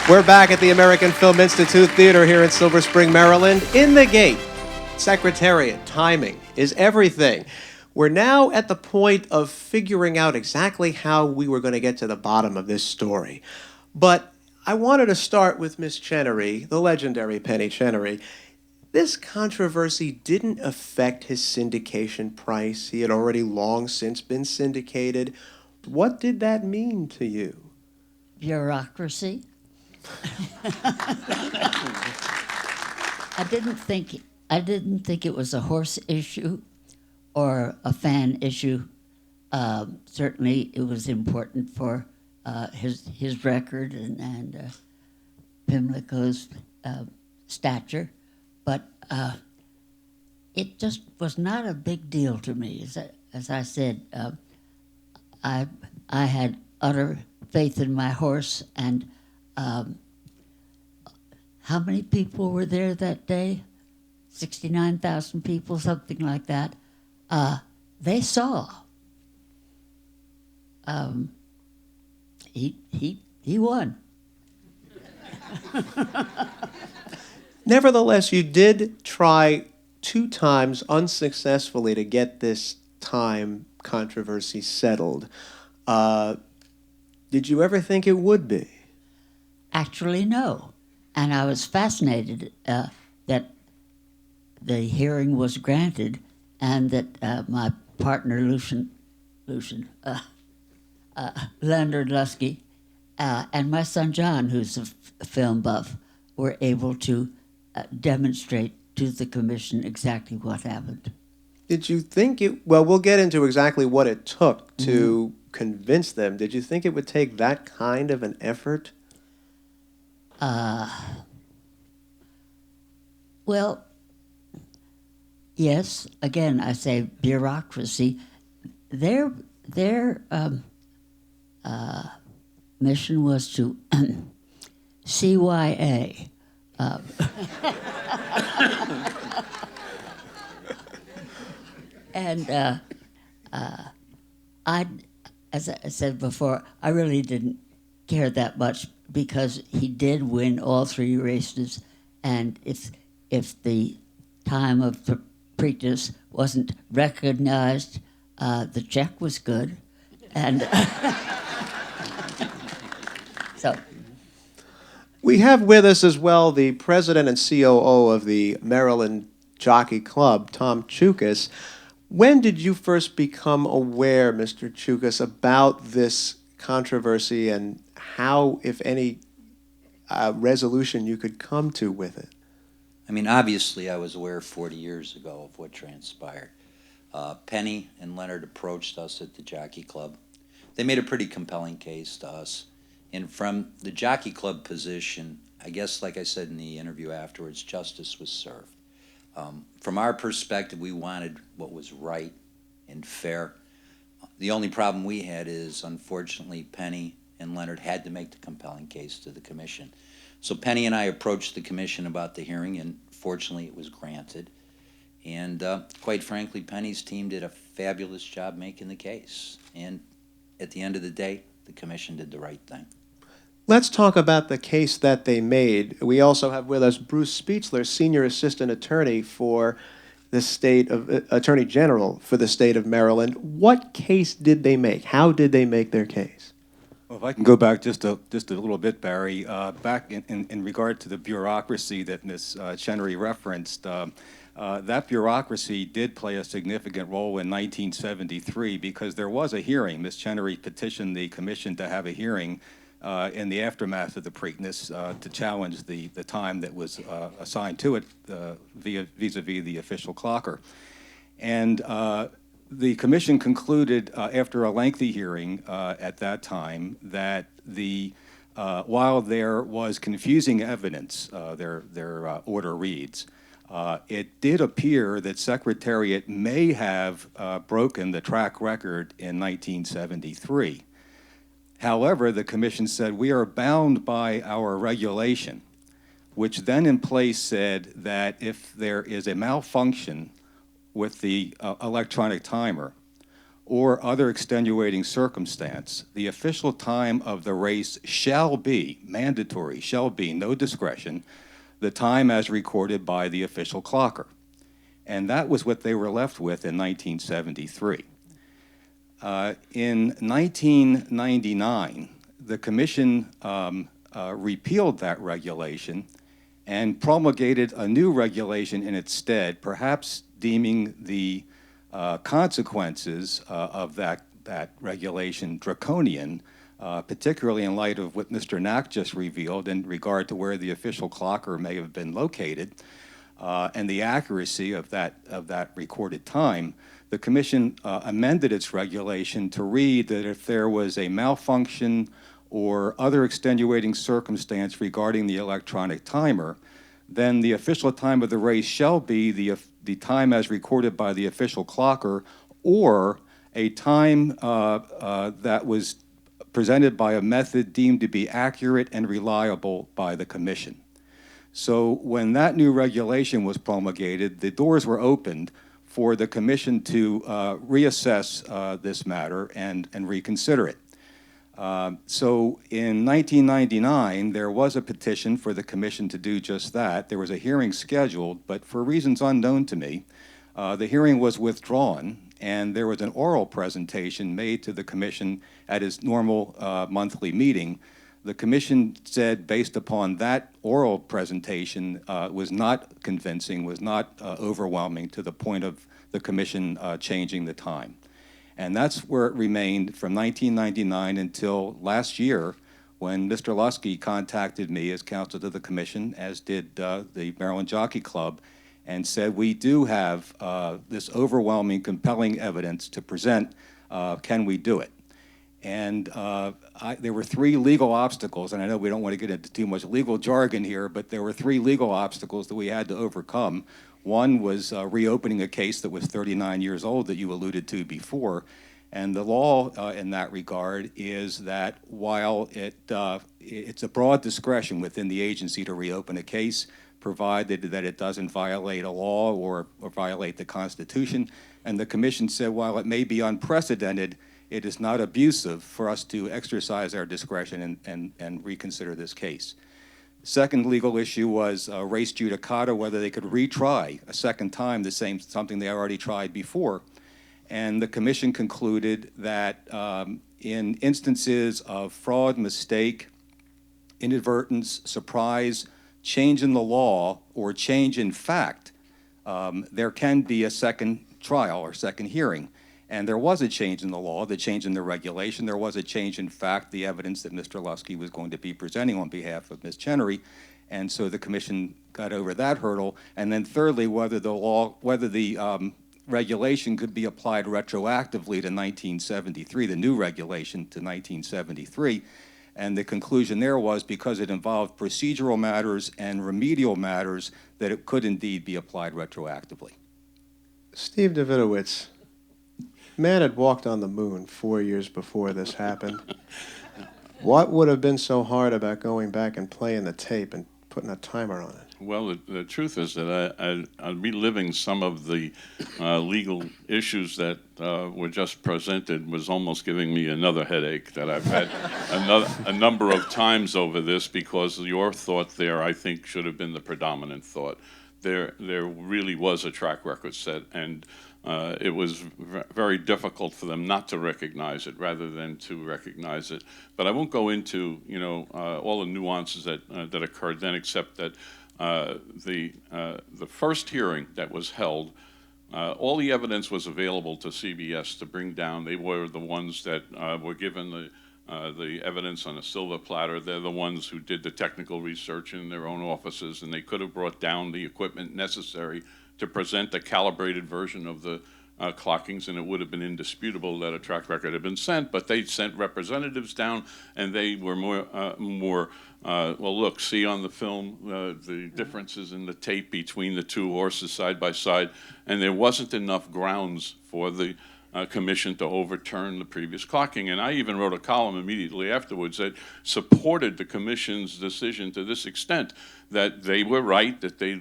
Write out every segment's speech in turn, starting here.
We're back at the American Film Institute Theater here in Silver Spring, Maryland. In the gate, Secretariat, timing is everything. We're now at the point of figuring out exactly how we were going to get to the bottom of this story. But I wanted to start with Miss Chenery, the legendary Penny Chenery. This controversy didn't affect his syndication price. He had already long since been syndicated. What did that mean to you? Bureaucracy. I didn't think it was a horse issue or a fan issue. Certainly, it was important for his record and Pimlico's stature, but it just was not a big deal to me. As I said, I had utter faith in my horse, and how many people were there that day? 69,000 people, something like that. They saw. He won. Nevertheless, you did try 2 times unsuccessfully to get this time controversy settled. Did you ever think it would be? Actually, no. And I was fascinated that the hearing was granted and that my partner, Leonard Lusky, and my son John, who's a film buff, were able to demonstrate to the commission exactly what happened. Did you think it, well, we'll get into exactly what it took to convince them. Did you think it would take that kind of an effort? Well, yes, again, I say bureaucracy. Their mission was to CYA. And as I said before, I really didn't care that much because he did win all 3 races, and if the time of Preakness wasn't recognized, the check was good, and so. We have with us as well the president and COO of the Maryland Jockey Club, Tom Chukas. When did you first become aware, Mr. Chukas, about this controversy and how, if any, resolution you could come to with it? I mean, obviously, I was aware 40 years ago of what transpired. Penny and Leonard approached us at the Jockey Club. They made a pretty compelling case to us. And from the Jockey Club position, I guess, like I said in the interview afterwards, justice was served. From our perspective, we wanted what was right and fair. The only problem we had is, unfortunately, Penny and Leonard had to make the compelling case to the commission. So Penny and I approached the commission about the hearing, and fortunately it was granted. And quite frankly, Penny's team did a fabulous job making the case. And at the end of the day, the commission did the right thing. Let's talk about the case that they made. We also have with us Bruce Speetzler, Senior Assistant Attorney for the state of Attorney General for the state of Maryland. What case did they make? How did they make their case? Well, if I can go back just a little bit, Barry, back in regard to the bureaucracy that Ms. Chenery referenced, that bureaucracy did play a significant role in 1973 because there was a hearing. Ms. Chenery petitioned the commission to have a hearing in the aftermath of the Preakness to challenge the time that was assigned to it vis-a-vis the official clocker. And the commission concluded after a lengthy hearing at that time that while there was confusing evidence, their order reads, it did appear that Secretariat may have broken the track record in 1973. However, the commission said, we are bound by our regulation, which then in place said that if there is a malfunction with the electronic timer, or other extenuating circumstance, the official time of the race shall be, mandatory, shall be, no discretion, the time as recorded by the official clocker. And that was what they were left with in 1973. In 1999, the Commission repealed that regulation and promulgated a new regulation in its stead, perhaps deeming the consequences of that regulation draconian, particularly in light of what Mr. Knack just revealed in regard to where the official clocker may have been located and the accuracy of that recorded time. The Commission amended its regulation to read that if there was a malfunction or other extenuating circumstance regarding the electronic timer, then the official time of the race shall be the time as recorded by the official clocker, or a time that was presented by a method deemed to be accurate and reliable by the Commission. So when that new regulation was promulgated, the doors were opened for the Commission to reassess this matter and reconsider it. So in 1999, there was a petition for the Commission to do just that. There was a hearing scheduled, but for reasons unknown to me, the hearing was withdrawn, and there was an oral presentation made to the Commission at its normal monthly meeting. The Commission said, based upon that oral presentation, was not convincing, was not overwhelming to the point of the Commission changing the time. And that's where it remained from 1999 until last year, when Mr. Lusky contacted me as counsel to the Commission, as did the Maryland Jockey Club, and said, we do have this overwhelming, compelling evidence to present. Can we do it? And there were three legal obstacles, and I know we don't want to get into too much legal jargon here, but there were three legal obstacles that we had to overcome. One was reopening a case that was 39 years old that you alluded to before. And the law in that regard is that while it's a broad discretion within the agency to reopen a case, provided that it doesn't violate a law or violate the Constitution. And the Commission said, while it may be unprecedented, it is not abusive for us to exercise our discretion and reconsider this case. Second legal issue was res judicata, whether they could retry a second time something they already tried before. And the Commission concluded that in instances of fraud, mistake, inadvertence, surprise, change in the law, or change in fact, there can be a second trial or second hearing. And there was a change in the law, the change in the regulation. There was a change in fact, the evidence that Mr. Lusky was going to be presenting on behalf of Ms. Chenery. And so the Commission got over that hurdle. And then thirdly, whether the regulation could be applied retroactively to 1973, the new regulation to 1973. And the conclusion there was, because it involved procedural matters and remedial matters, that it could indeed be applied retroactively. Steve Davidowitz, man had walked on the moon 4 years before this happened. What would have been so hard about going back and playing the tape and putting a timer on it? Well, the truth is that I'm reliving some of the legal issues that were just presented was almost giving me another headache that I've had a number of times over this, because your thought there, I think, should have been the predominant thought. There really was a track record set, and it was very difficult for them not to recognize it rather than to recognize it. But I won't go into all the nuances that occurred then, except that the first hearing that was held, all the evidence was available to CBS to bring down. They were the ones that were given the evidence on a silver platter. They're the ones who did the technical research in their own offices, and they could have brought down the equipment necessary to present a calibrated version of the clockings, and it would have been indisputable that a track record had been sent. But they sent representatives down, and they were more well, look, see on the film the differences in the tape between the two horses side by side, and there wasn't enough grounds for the Commission to overturn the previous clocking. And I even wrote a column immediately afterwards that supported the Commission's decision to this extent, that they were right, that they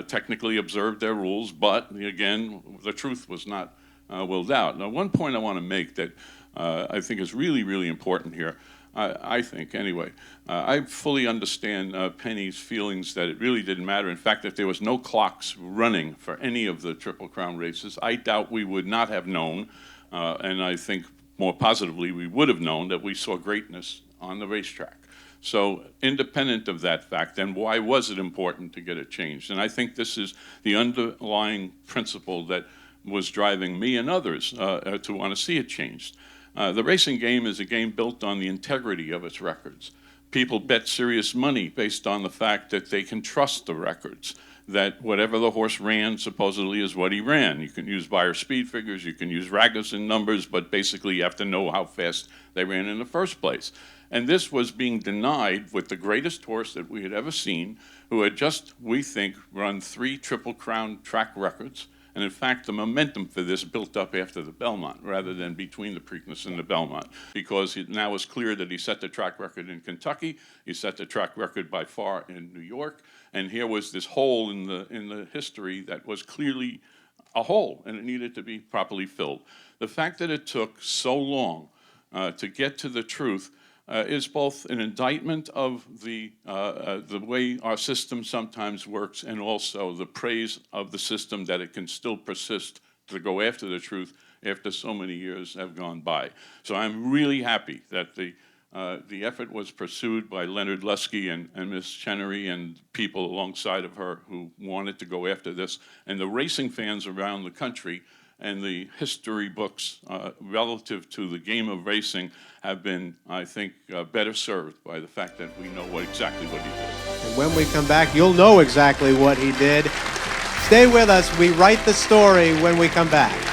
technically observed their rules, but again, the truth was not will doubt. Now, one point I want to make that I think is really, really important here, I think anyway, I fully understand Penny's feelings that it really didn't matter. In fact, if there was no clocks running for any of the Triple Crown races, I doubt we would not have known, and I think more positively we would have known that we saw greatness on the racetrack. So independent of that fact, then why was it important to get it changed? And I think this is the underlying principle that was driving me and others to want to see it changed. The racing game is a game built on the integrity of its records. People bet serious money based on the fact that they can trust the records, that whatever the horse ran supposedly is what he ran. You can use buyer speed figures, you can use Ragusan numbers, but basically you have to know how fast they ran in the first place. And this was being denied with the greatest horse that we had ever seen, who had just, we think, run 3 Triple Crown track records. And in fact, the momentum for this built up after the Belmont rather than between the Preakness and the Belmont, because it now is clear that he set the track record in Kentucky, he set the track record by far in New York, and here was this hole in the history that was clearly a hole, and it needed to be properly filled. The fact that it took so long to get to the truth is both an indictment of the way our system sometimes works, and also the praise of the system that it can still persist to go after the truth after so many years have gone by. So I'm really happy that the effort was pursued by Leonard Lusky and Ms. Chenery and people alongside of her who wanted to go after this, and the racing fans around the country and the history books relative to the game of racing have been, I think, better served by the fact that we know exactly what he did. And when we come back, you'll know exactly what he did. Stay with us. We write the story when we come back.